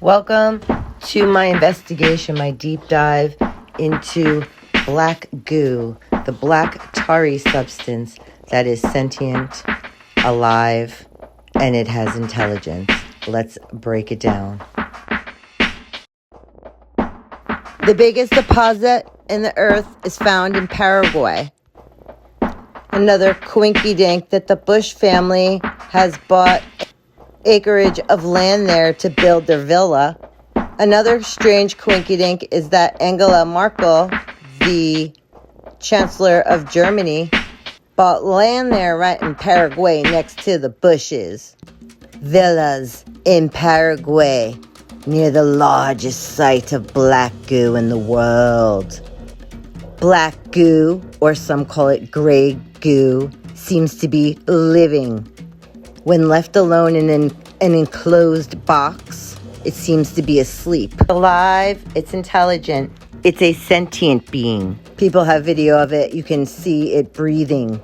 Welcome to my investigation, my deep dive into black goo, the black tarry substance that is sentient, alive, and it has intelligence. Let's break it down. The biggest deposit in the earth is found in Paraguay. Another coinky-dink that the Bush family has bought acreage of land there to build their villa. Another strange coinky-dink is that Angela Merkel, the Chancellor of Germany, bought land there right in Paraguay next to the Bushes. Villas in Paraguay, near the largest site of black goo in the world. Black goo, or some call it gray goo, seems to be living. When left alone in an enclosed box, it seems to be asleep. Alive, it's intelligent. It's a sentient being. People have video of it. You can see it breathing.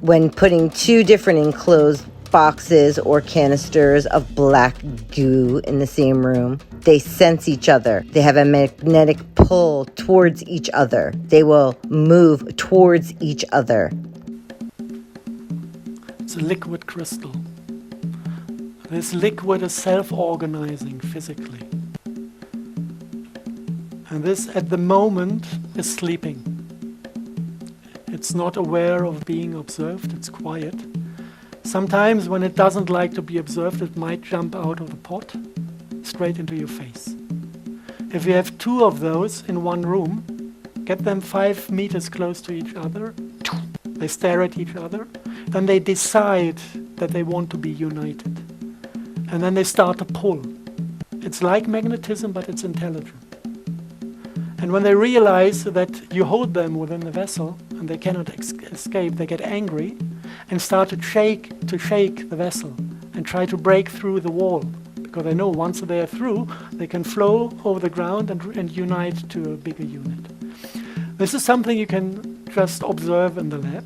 When putting two different enclosed boxes or canisters of black goo in the same room, they sense each other. They have a magnetic pull towards each other. They will move towards each other. It's a liquid crystal. This liquid is self-organizing physically. And this, at the moment, is sleeping. It's not aware of being observed, it's quiet. Sometimes when it doesn't like to be observed, it might jump out of the pot straight into your face. If you have two of those in one room, get them 5 meters close to each other, they stare at each other, then they decide that they want to be united. And then they start to pull. It's like magnetism, but it's intelligent. And when they realize that you hold them within the vessel and they cannot escape, they get angry and start to shake the vessel and try to break through the wall. Because they know once they are through, they can flow over the ground and unite to a bigger unit. This is something you can just observe in the lab.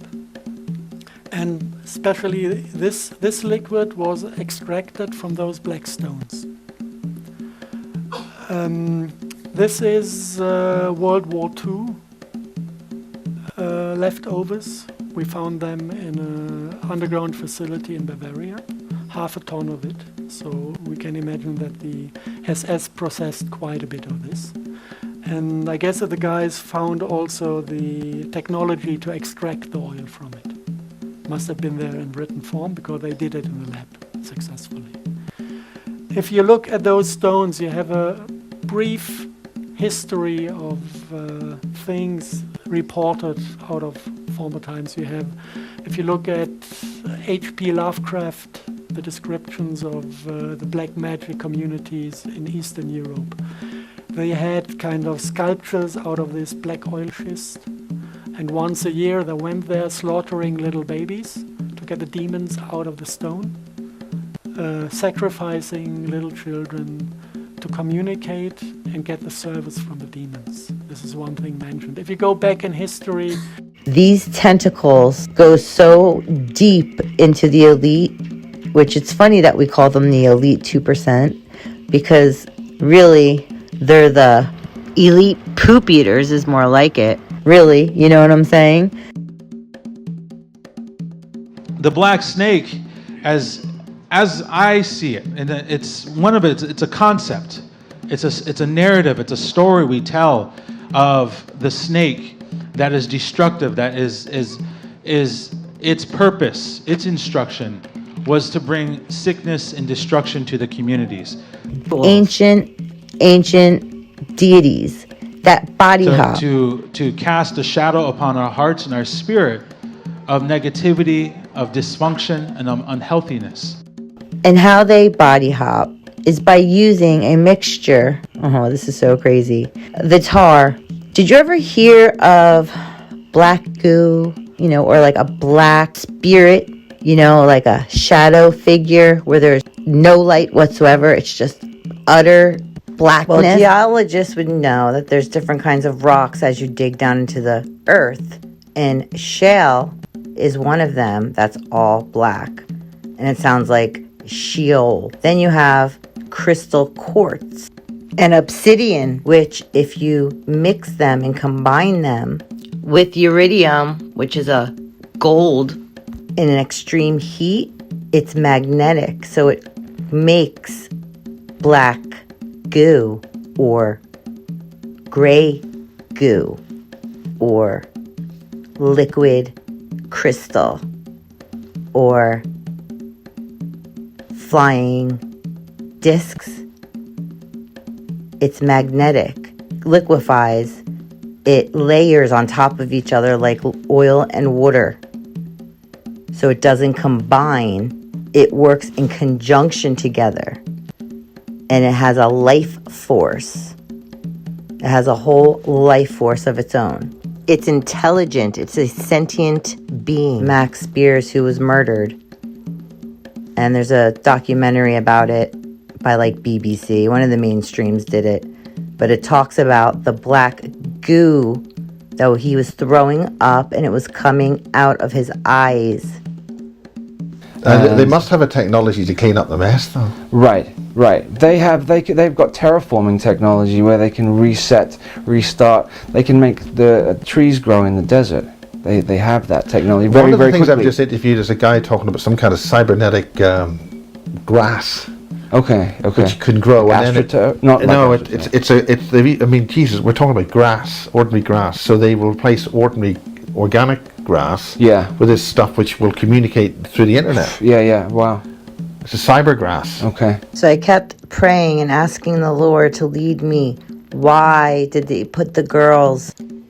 And especially this liquid was extracted from those black stones. This is World War II leftovers. We found them in an underground facility in Bavaria, 1/2 ton of it. So we can imagine that the SS processed quite a bit of this. And I guess that the guys found also the technology to extract the oil from it. Must have been there in written form because they did it in the lab successfully. If you look at those stones, you have a brief history of things reported out of former times. You have, if you look at H.P. Lovecraft, the descriptions of the black magic communities in Eastern Europe, they had kind of sculptures out of this black oil schist. And once a year they went there slaughtering little babies to get the demons out of the stone, sacrificing little children to communicate and get the service from the demons. This is one thing mentioned. If you go back in history, these tentacles go so deep into the elite, which it's funny that we call them the elite 2%, because really they're the elite poop eaters is more like it. Really, you know what I'm saying? The black snake, as I see it, and it's one of it's a concept. It's a narrative. It's a story we tell of the snake that is destructive. That is its purpose, its instruction was to bring sickness and destruction to the communities. Ancient deities. That body hop. To cast a shadow upon our hearts and our spirit of negativity, of dysfunction, and of unhealthiness. And how they body hop is by using a mixture. Oh, this is so crazy. The tar. Did you ever hear of black goo, or like a black spirit, like a shadow figure where there's no light whatsoever? It's just utter blackness. Well, geologists would know that there's different kinds of rocks as you dig down into the earth, and shale is one of them that's all black, and it sounds like Sheol. Then you have crystal quartz, and obsidian, which if you mix them and combine them with iridium, which is a gold, in an extreme heat, it's magnetic. So it makes black goo or gray goo or liquid crystal or flying discs. It's magnetic, liquefies, it layers on top of each other like oil and water. So it doesn't combine, it works in conjunction together. And it has a life force. It has a whole life force of its own. It's intelligent, it's a sentient being. Max Spiers, who was murdered. And there's a documentary about it by like BBC. One of the mainstreams did it. But it talks about the black goo that he was throwing up, and it was coming out of his eyes. They must have a technology to clean up the mess, though. Right. They've got terraforming technology where they can reset, restart. They can make the trees grow in the desert. They have that technology One of the very things quickly. I've just interviewed is a guy talking about some kind of cybernetic grass. Okay. Which can grow. And then I mean, Jesus, we're talking about grass, ordinary grass. So they will replace ordinary organic grass with this stuff which will communicate through the internet. Yeah, wow. It's a cyber grass. Okay. So I kept praying and asking the Lord to lead me. Why did they put the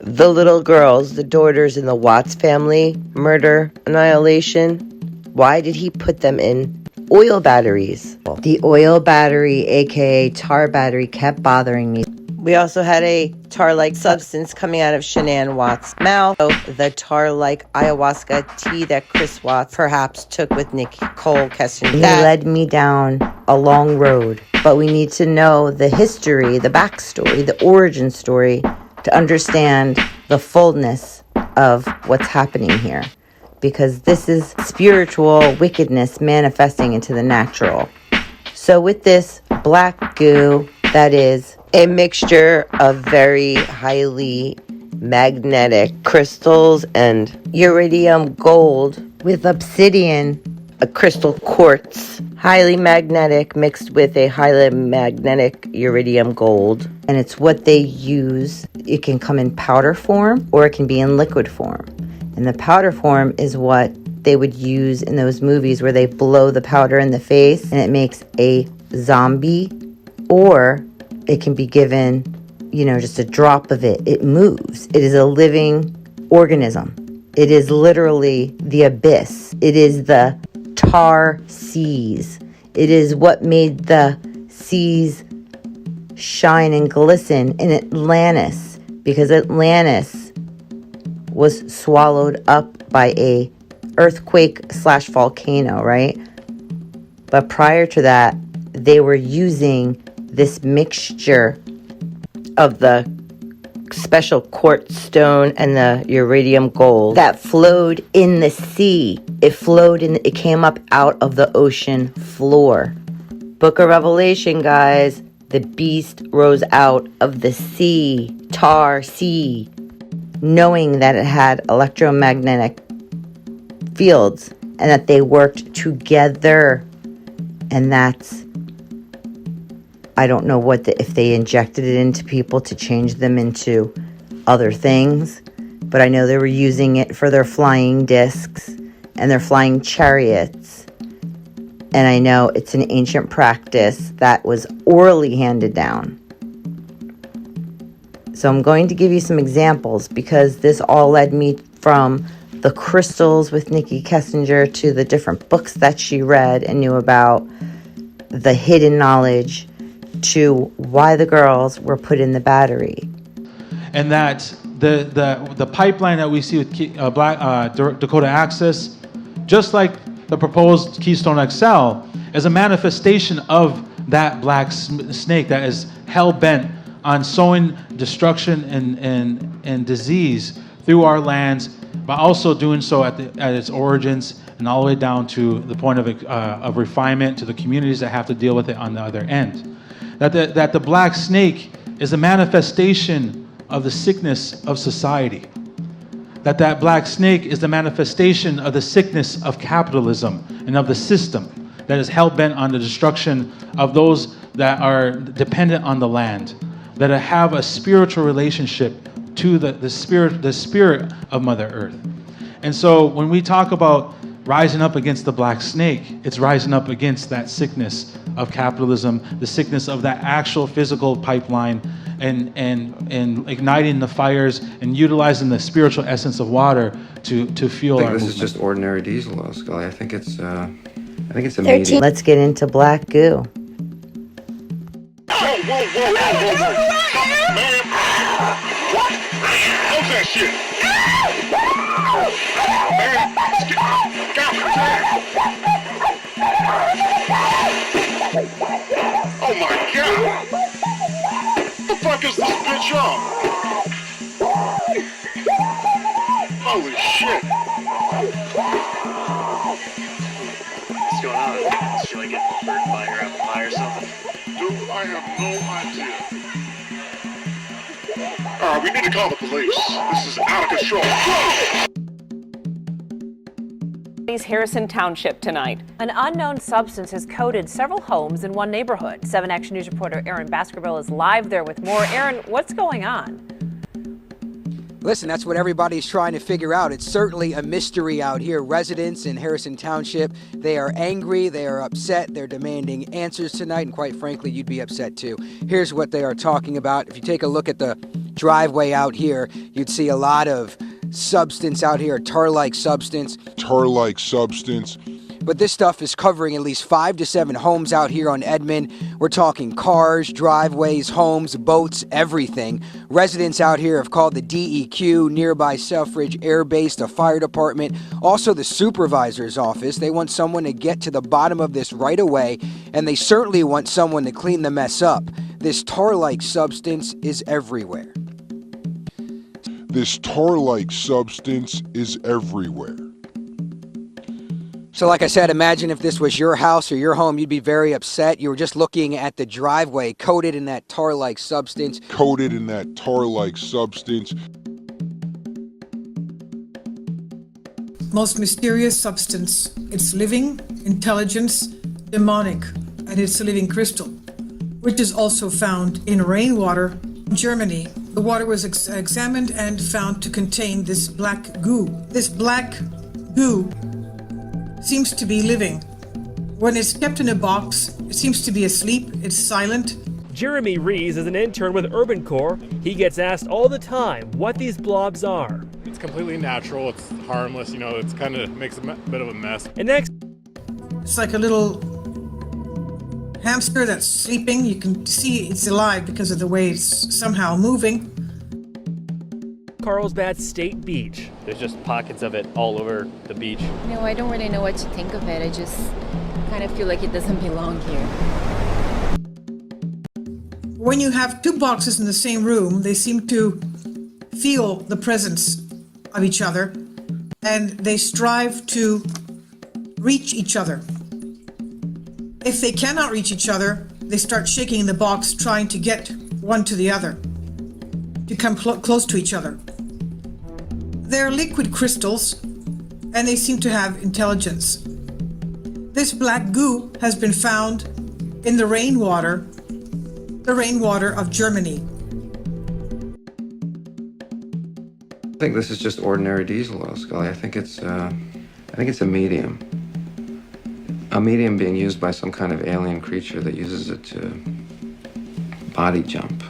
little girls, the daughters in the Watts family murder annihilation? Why did he put them in oil batteries? The oil battery, aka tar battery, kept bothering me. We also had a tar-like substance coming out of Shannan Watts' mouth. So the tar-like ayahuasca tea that Chris Watts perhaps took with Nichol, Kessinger. He led me down a long road. But we need to know the history, the backstory, the origin story to understand the fullness of what's happening here. Because this is spiritual wickedness manifesting into the natural. So with this black goo, that is a mixture of very highly magnetic crystals and iridium gold with obsidian, a crystal quartz, highly magnetic mixed with a highly magnetic iridium gold. And it's what they use. It can come in powder form or it can be in liquid form. And the powder form is what they would use in those movies where they blow the powder in the face and it makes a zombie, or it can be given, just a drop of it. It moves. It is a living organism. It is literally the abyss. It is the tar seas. It is what made the seas shine and glisten in Atlantis, because Atlantis was swallowed up by a earthquake/volcano, right? But prior to that, they were using this mixture of the special quartz stone and the iridium gold that flowed in the sea. It came up out of the ocean floor. Book of Revelation, guys. The beast rose out of the sea, tar sea, knowing that it had electromagnetic fields and that they worked together. And that's, I don't know if they injected it into people to change them into other things, but I know they were using it for their flying discs and their flying chariots. And I know it's an ancient practice that was orally handed down. So I'm going to give you some examples, because this all led me from the crystals with Nikki Kessinger to the different books that she read and knew about, the hidden knowledge, to why the girls were put in the battery. And that the pipeline that we see with Dakota Access, just like the proposed Keystone XL, is a manifestation of that black snake that is hell-bent on sowing destruction and disease through our lands, but also doing so at its origins and all the way down to the point of refinement to the communities that have to deal with it on the other end. That the black snake is a manifestation of the sickness of society. That black snake is the manifestation of the sickness of capitalism and of the system that is hell-bent on the destruction of those that are dependent on the land, that have a spiritual relationship to the spirit of Mother Earth. And so when we talk about rising up against the black snake, it's rising up against that sickness of capitalism, the sickness of that actual physical pipeline, and igniting the fires and utilizing the spiritual essence of water to fuel our movement. This is just ordinary diesel oil, Scully. I think it's a 13. medium. Let's get into black goo. Whoa. Man. Close that shit. Man, oh my God. What the fuck is this bitch on? Holy shit. What's going on? Should I get burnt by your apple pie or something? Dude, I have no idea. Alright, we need to call the police. This is out of control. Harrison Township tonight. An unknown substance has coated several homes in one neighborhood. 7 Action News reporter Aaron Baskerville is live there with more. Aaron, what's going on? Listen, that's what everybody's trying to figure out. It's certainly a mystery out here. Residents in Harrison Township, they are angry, they are upset, they're demanding answers tonight, and quite frankly, you'd be upset too. Here's what they are talking about. If you take a look at the driveway out here, you'd see a lot of substance out here, tar-like substance. Tar-like substance. But this stuff is covering at least 5 to 7 homes out here on Edmond. We're talking cars, driveways, homes, boats, everything. Residents out here have called the DEQ, nearby Selfridge Air Base, the fire department, also the supervisor's office. They want someone to get to the bottom of this right away, and they certainly want someone to clean the mess up. This tar-like substance is everywhere. This tar-like substance is everywhere. So like I said, imagine if this was your house or your home, you'd be very upset. You were just looking at the driveway coated in that tar-like substance. Coated in that tar-like substance. Most mysterious substance. It's living, intelligence, demonic, and it's a living crystal, which is also found in rainwater in Germany. The water was examined and found to contain this black goo. This black goo seems to be living. When it's kept in a box, it seems to be asleep, it's silent. Jeremy Rees is an intern with Urban Core. He gets asked all the time what these blobs are. It's completely natural, it's harmless, you know, it's kind of makes a bit of a mess. And next, it's like a little hamster that's sleeping. You can see it's alive because of the way it's somehow moving. Carlsbad State Beach. There's just pockets of it all over the beach. No, I don't really know what to think of it. I just kind of feel like it doesn't belong here. When you have 2 boxes in the same room, they seem to feel the presence of each other, and they strive to reach each other. If they cannot reach each other, they start shaking the box, trying to get one to the other, to come close to each other. They're liquid crystals, and they seem to have intelligence. This black goo has been found in the rainwater of Germany. I think this is just ordinary diesel oil, Scully. I think it's a medium. A medium being used by some kind of alien creature that uses it to body jump.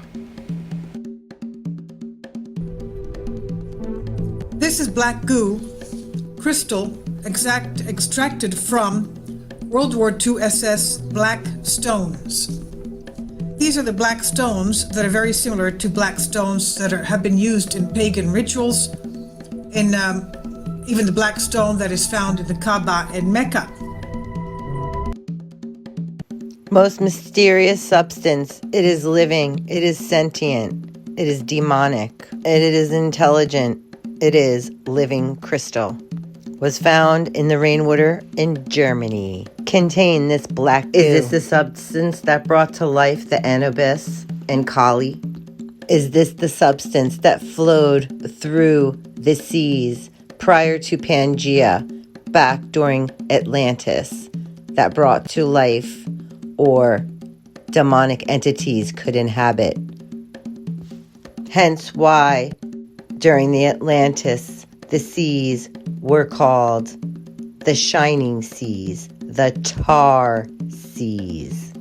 This is black goo, crystal extracted from World War II SS black stones. These are the black stones that are very similar to black stones that have been used in pagan rituals, in even the black stone that is found in the Kaaba in Mecca. Most mysterious substance. It is living. It is sentient. It is demonic. It is intelligent. It is living crystal. was found in the rainwater in Germany. Contain this black goo. Is this the substance that brought to life the Anubis and Kali? Is this the substance that flowed through the seas prior to Pangea, back during Atlantis, that brought to life or demonic entities could inhabit? Hence why during the Atlantis, the seas were called the Shining Seas, the Tar Seas.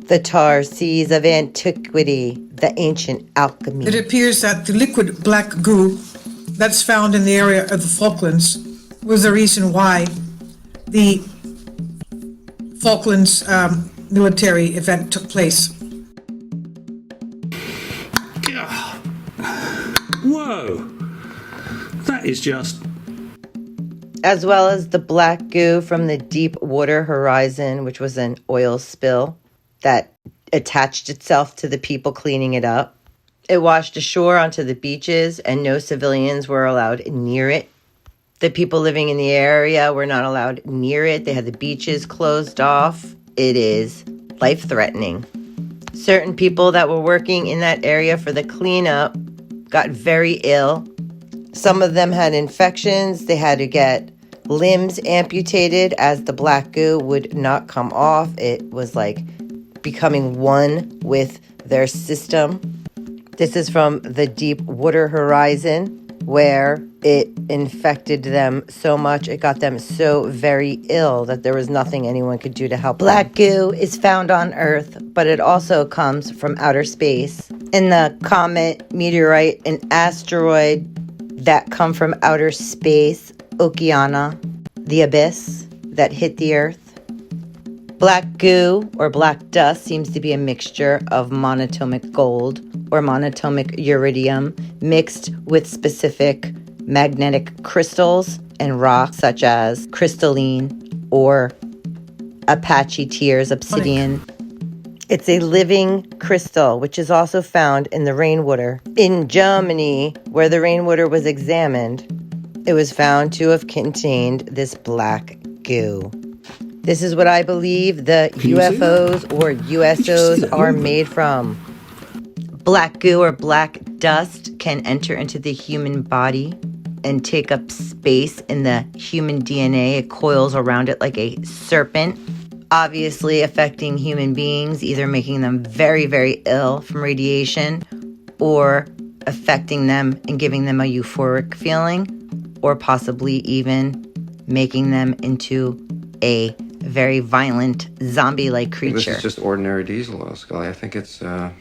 The Tar Seas of antiquity, the ancient alchemy. It appears that the liquid black goo that's found in the area of the Falklands was the reason why the Falklands military event took place. Whoa! That is just... As well as the black goo from the deep water horizon, which was an oil spill that attached itself to the people cleaning it up. It washed ashore onto the beaches, and no civilians were allowed near it. The people living in the area were not allowed near it. They had the beaches closed off. It is life-threatening. Certain people that were working in that area for the cleanup got very ill. Some of them had infections. They had to get limbs amputated as the black goo would not come off. It was like becoming one with their system. This is from the deep water horizon, where it infected them so much, it got them so very ill that there was nothing anyone could do to help. Black goo is found on Earth, but it also comes from outer space. In the comet, meteorite, and asteroid that come from outer space, Oceana, the abyss that hit the Earth. Black goo, or black dust, seems to be a mixture of monatomic gold or monatomic uridium mixed with specific magnetic crystals and rocks such as crystalline or Apache tears obsidian. It's a living crystal, which is also found in the rainwater. In Germany, where the rainwater was examined, it was found to have contained this black goo. This is what I believe the UFOs or USOs are made from. Black goo or black dust can enter into the human body and take up space in the human DNA. It coils around it like a serpent, obviously affecting human beings, either making them very, very ill from radiation or affecting them and giving them a euphoric feeling, or possibly even making them into a very violent zombie-like creature. This is just ordinary diesel oil, Scully. I think it's a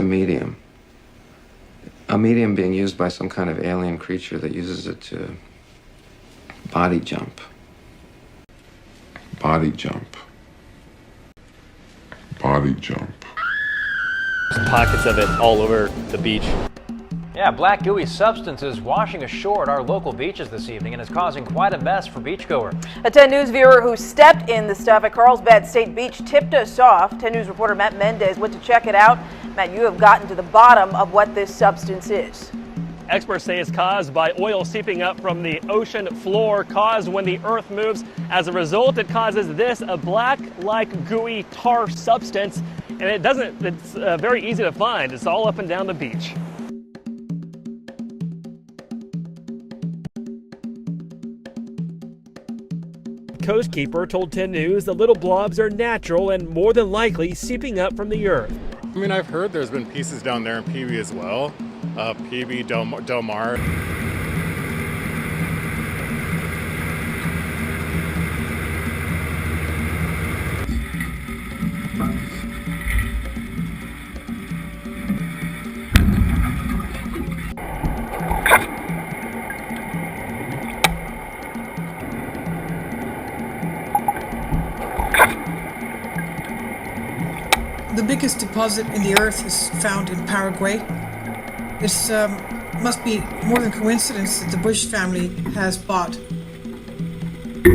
medium. A medium being used by some kind of alien creature that uses it to body jump. Body jump. Body jump. There's pockets of it all over the beach. Yeah, black gooey substance is washing ashore at our local beaches this evening and is causing quite a mess for beachgoers. A 10 News viewer who stepped in the stuff at Carlsbad State Beach tipped us off. 10 News reporter Matt Mendez went to check it out. Matt, you have gotten to the bottom of what this substance is. Experts say it's caused by oil seeping up from the ocean floor, caused when the earth moves. As a result, it causes this, a black-like gooey tar substance, and it's very easy to find. It's all up and down the beach. Coastkeeper told 10 News the little blobs are natural and more than likely seeping up from the earth. I mean, I've heard there's been pieces down there in PB as well. PB, Del Mar. The biggest deposit in the earth is found in Paraguay. This must be more than coincidence that the Bush family has bought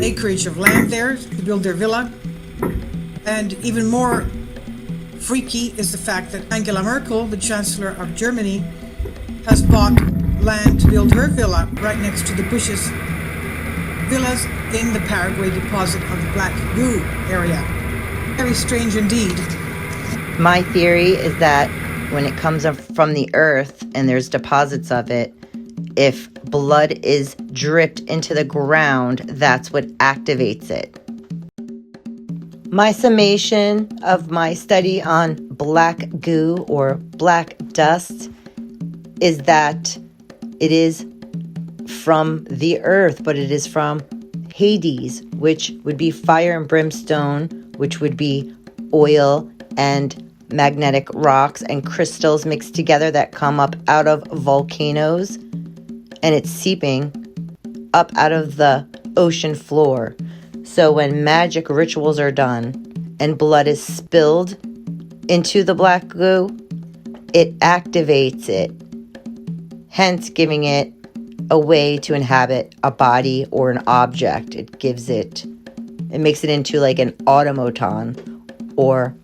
acreage of land there to build their villa. And even more freaky is the fact that Angela Merkel, the Chancellor of Germany, has bought land to build her villa right next to the Bushes. villas in the Paraguay deposit of the Black Goo area. Very strange indeed. My theory is that when it comes up from the earth and there's deposits of it, if blood is dripped into the ground, that's what activates it. My summation of my study on black goo or black dust is that it is from the earth, but it is from Hades, which would be fire and brimstone, which would be oil and magnetic rocks and crystals mixed together that come up out of volcanoes, and it's seeping up out of the ocean floor. So when magic rituals are done and blood is spilled into the black goo, it activates it, hence giving it a way to inhabit a body or an object. It makes it into like an automaton or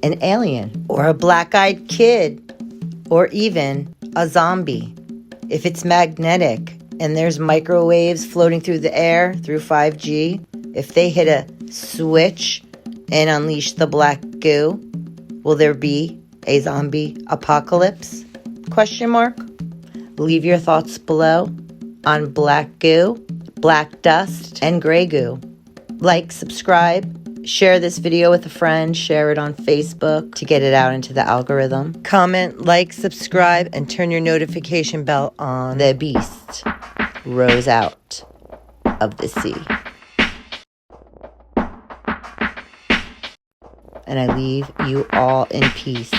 an alien or a black-eyed kid or even a zombie. If it's magnetic and there's microwaves floating through the air through 5G, if they hit a switch and unleash the black goo, will there be a zombie apocalypse? Question mark. Leave your thoughts below on black goo, black dust, and gray goo. Like, subscribe, share this video with a friend, share it on Facebook to get it out into the algorithm. Comment, like, subscribe, and turn your notification bell on. The beast rose out of the sea. And I leave you all in peace.